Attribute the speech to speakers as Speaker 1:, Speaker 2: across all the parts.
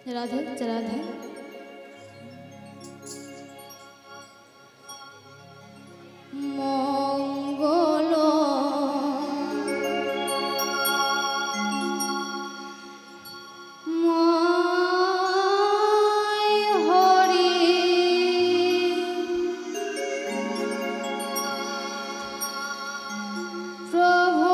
Speaker 1: রাধে রাধে। মঙ্গল হরি প্রভু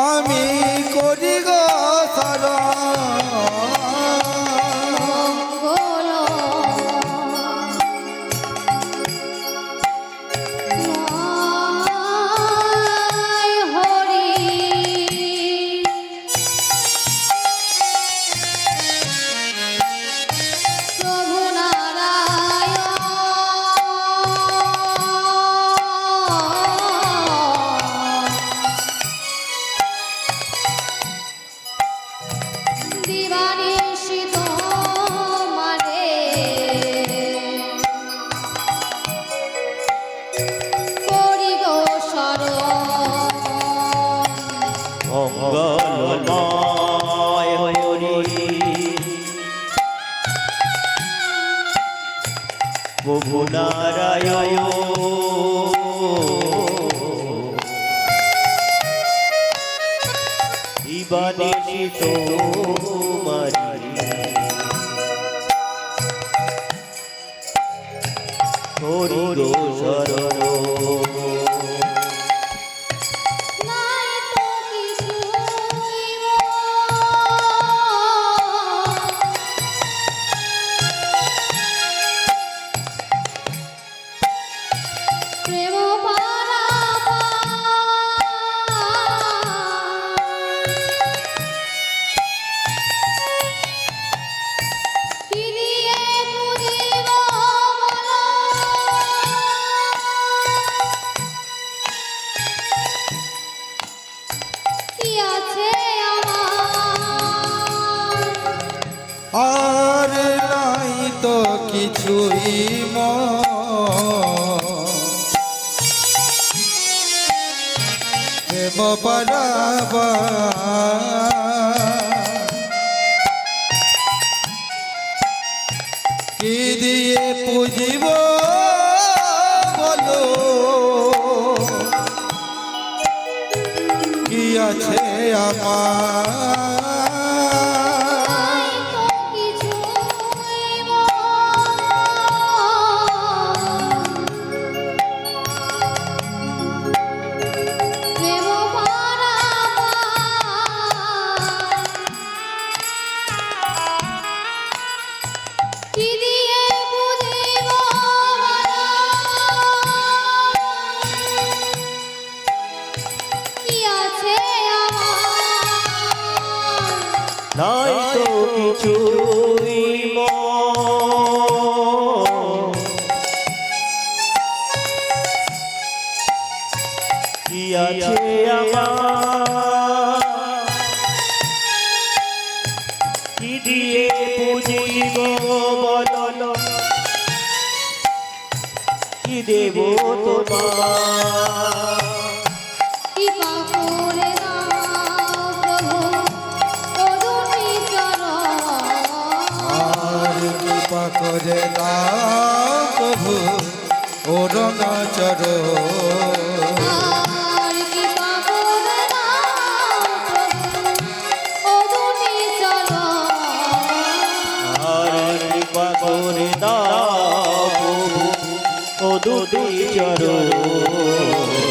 Speaker 2: আমি করি গো
Speaker 3: মঙ্গলময় হরি প্রভু নারায়ণ দিবানিশি তোমারি হরি গো শরণ
Speaker 2: আর নাই তো কিছুই প্রেম পারাবা কি দিয়ে পুজিব বলো কি আছে আমার
Speaker 3: নাই তো কিছুই কি আছে আমার কি দিয়ে বুঝিব বলো কি দেব তোমার
Speaker 2: করে দাও প্রভু অরুণ চরণ
Speaker 3: কৃপা করে দাও প্রভু ও দুটি চরণ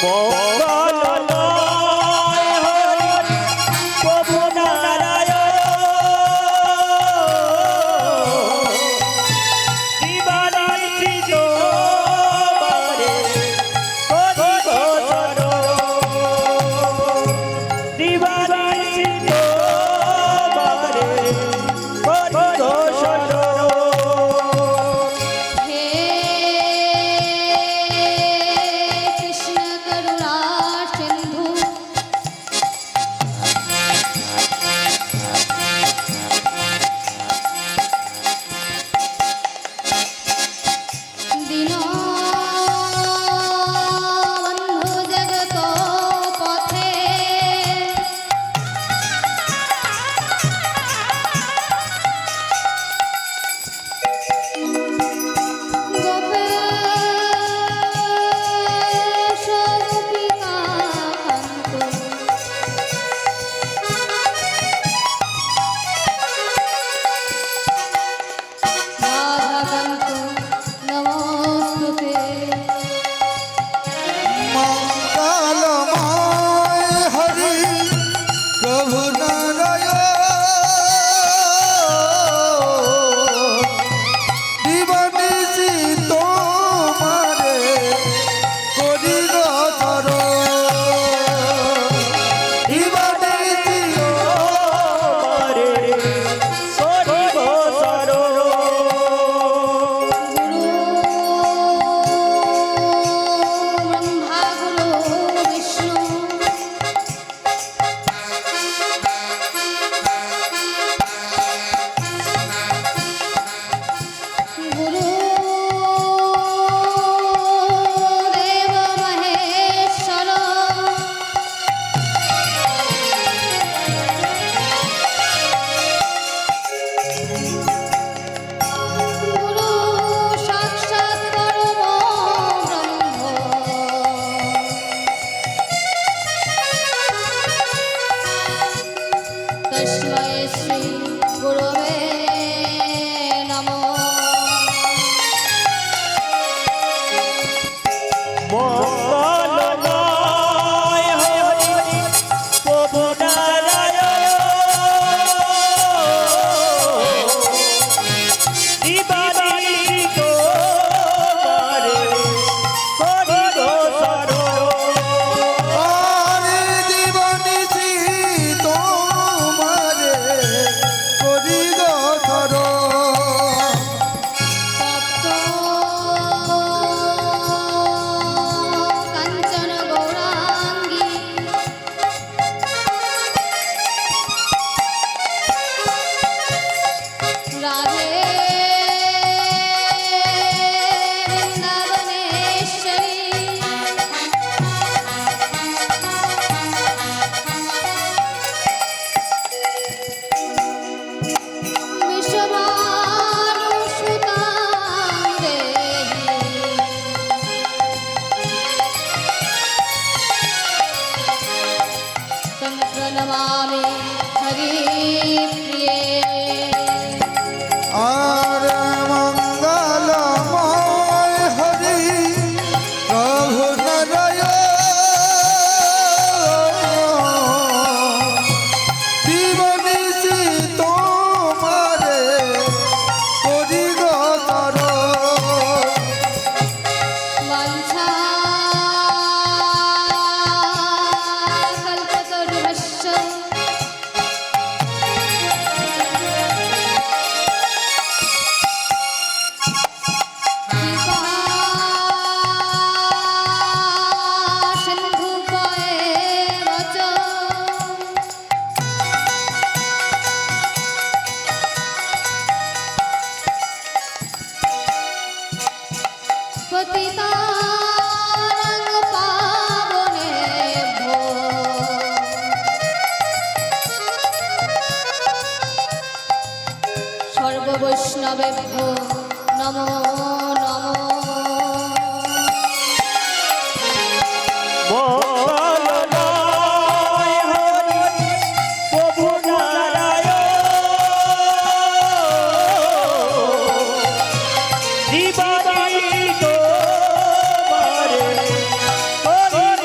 Speaker 3: মঙ্গলময় হরি প্রভু নারায়ণ দিবানিশিত বারে করিব শরণ দিবানিশিত বারে করিব শরণ
Speaker 1: হে কৃষ্ণ করুণা সিন্ধু দীনবন্ধু জগত পথে গোপেশ গোপিকা কান্ত রাধাকান্ত নমস্তুতে
Speaker 2: মঙ্গলময় হরি প্রভু নারায়ণ দিবানিশি তোমারে করিব শরণ দিবানিশি
Speaker 3: বারে করিব শরণ
Speaker 1: গুরু ব্রহ্মা গুরু বিষ্ণু গুরু দেব মহেশ্বর গুরু সাক্ষাৎ পরম ব্রহ্ম তস্मै শ্রী গুরবে নমঃ
Speaker 3: মঙ্গলময় হরি প্রভু নারায়ণ দিবানিশিত বারে করিব শরণ
Speaker 2: আরে দিবানিশি তোমারে করিব শরণ
Speaker 1: তপ্ত কাঞ্চন গৌরাঙ্গী রাধে বৃন্দাবনেশ্বরী বিশ্বমানুষুতাং দেহি तं प्रणमामि हरिप्रिये
Speaker 2: আর মঙ্গলময় হরি প্রভু নারায়ণ দিবানিশি তোমারে করিব শরণ
Speaker 1: वाञ्छा कल्पतरुभ्यश्च कृपा सिन्धुपयेव च पतितानां पावनेभ्यो सर्ववैष्णवेभ्यो नमो नमो
Speaker 3: মঙ্গলময় হরি প্রভু নারায়ণ দিবানিশিত বারে করিব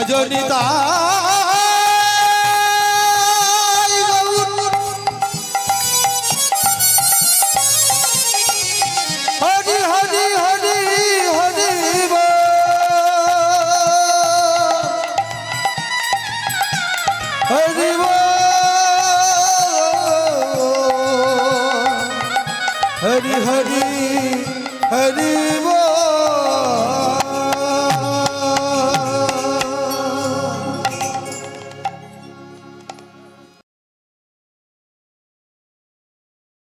Speaker 2: ভজনিতা হরি হরি হরি হরি হরি হরি হরি হরি